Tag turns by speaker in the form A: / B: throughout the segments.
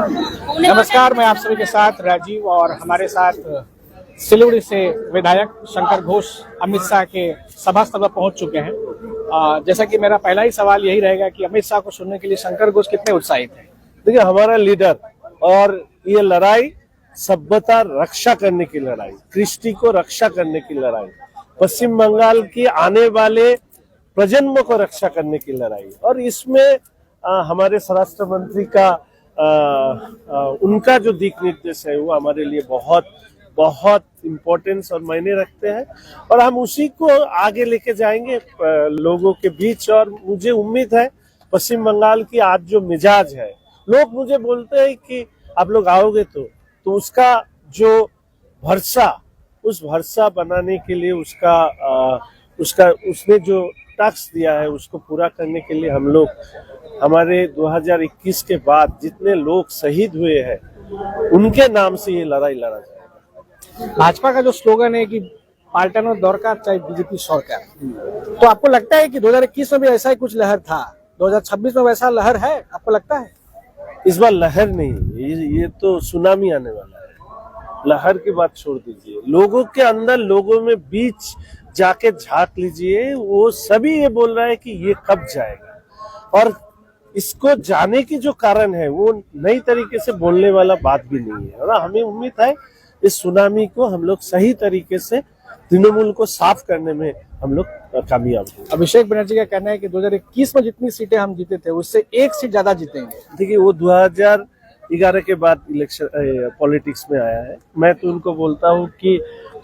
A: नमस्कार, मैं आप सभी के साथ राजीव और हमारे साथ सिलीगुड़ी से विधायक शंकर घोष अमित शाह के सभा स्थल पर पहुंच चुके हैं। जैसा कि मेरा पहला ही सवाल यही रहेगा कि अमित शाह को सुनने के लिए शंकर घोष कितने उत्साहित हैं?
B: देखिए, हमारा लीडर और ये लड़ाई सभ्यता रक्षा करने की लड़ाई, कृष्टि को रक्षा करने की लड़ाई, पश्चिम बंगाल की आने वाले प्रजन्म को रक्षा करने की लड़ाई, और इसमें हमारे स्वराष्ट्र मंत्री का उनका जो दिक निर्देश है वो हमारे लिए बहुत बहुत इम्पोर्टेंस और मायने रखते हैं, और हम उसी को आगे लेके जाएंगे लोगों के बीच। और मुझे उम्मीद है पश्चिम बंगाल की आज जो मिजाज है, लोग मुझे बोलते हैं कि आप लोग आओगे तो उसका जो भरसा, उस भरसा बनाने के लिए उसने जो टैक्स दिया है उसको पूरा करने के लिए हम लोग हमारे 2021 के बाद जितने लोग शहीद हुए हैं उनके नाम से ये लड़ाई लड़ा जाएगा।
A: भाजपा का जो स्लोगन है कि पार्टनर दरकार चाहे बीजेपी सरकार, तो आपको लगता है कि 2021 में भी ऐसा ही कुछ लहर था, 2026 में वैसा लहर है? आपको लगता है
B: इस बार लहर नहीं, ये तो सुनामी आने वाला है। लहर की बात छोड़ दीजिए, लोगों के अंदर, लोगों में बीच जाके झांक लीजिए, वो सभी ये बोल रहा है कि ये कब जाएगा, और इसको जाने की जो कारण है वो नई तरीके से बोलने वाला बात भी नहीं है। और हमें उम्मीद है इस सुनामी को हम लोग सही तरीके से तृणमूल को साफ करने में हम लोग कामयाब हुए।
A: अभिषेक बनर्जी का कहना है कि 2021 में जितनी सीटें हम जीते थे उससे एक सीट ज्यादा जीतेंगे।
B: देखिए, वो 2011 के बाद इलेक्शन पॉलिटिक्स में आया है। मैं तो उनको बोलता हूँ कि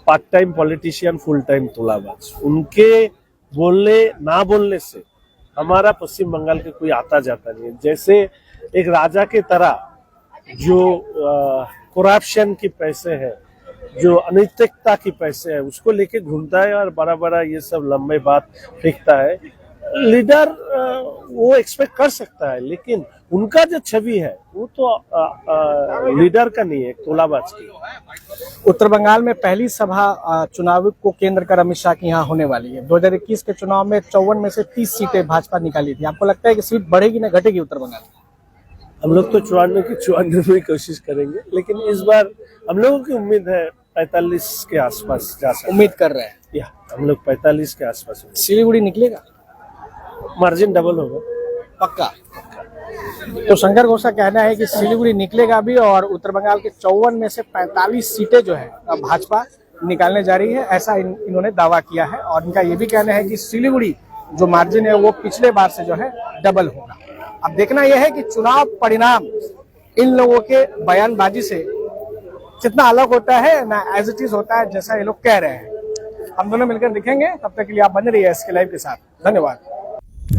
B: part time politician, full time तोलाबाज। उनके बोलने ना बोलने से हमारा पश्चिम बंगाल के कोई आता जाता नहीं है। जैसे एक राजा के तरह जो करप्शन की पैसे है, जो अनैतिकता की पैसे है, उसको लेके घूमता है और बड़ा बड़ा ये सब लंबे बात फेंकता है। लीडर वो एक्सपेक्ट कर सकता है, लेकिन उनका जो छवि है वो तो लीडर का नहीं है, तोलाबाज की।
A: उत्तर बंगाल में पहली सभा चुनाव को केंद्र कर अमित शाह की यहाँ होने वाली है। 2021 के चुनाव में 54 में से 30 सीटें भाजपा निकाली थी। आपको लगता है कि सीट बढ़ेगी ना घटेगी उत्तर बंगाल?
B: हम लोग तो 54 की कोशिश करेंगे, लेकिन इस बार हम लोगों की उम्मीद है 45 के आसपास जा सकते।
A: उम्मीद कर रहे हैं
B: या हम लोग 45 के आसपास।
A: सिलीगुड़ी निकलेगा,
B: मार्जिन डबल होगा
A: पक्का। तो शंकर घोष का कहना है कि सिलीगुड़ी निकलेगा भी, और उत्तर बंगाल के 54 में से 45 सीटें जो है भाजपा निकालने जा रही है, ऐसा इन्होंने दावा किया है। और इनका ये भी कहना है कि सिलीगुड़ी जो मार्जिन है वो पिछले बार से जो है डबल होगा। अब देखना यह है कि चुनाव परिणाम इन लोगों के बयानबाजी से कितना अलग होता है ना एज इट इज होता है जैसा ये लोग कह रहे हैं। हम दोनों मिलकर दिखेंगे। तब तक के लिए आप बने रहिए SK लाइव के साथ। धन्यवाद।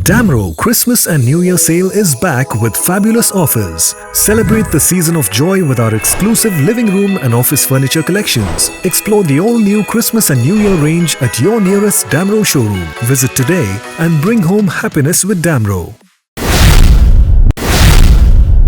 C: Damro Christmas and New Year sale is back with fabulous offers. Celebrate the season of joy with our exclusive living room and office furniture collections. Explore the all-new Christmas and New Year range at your nearest Damro showroom. Visit today and bring home happiness with Damro.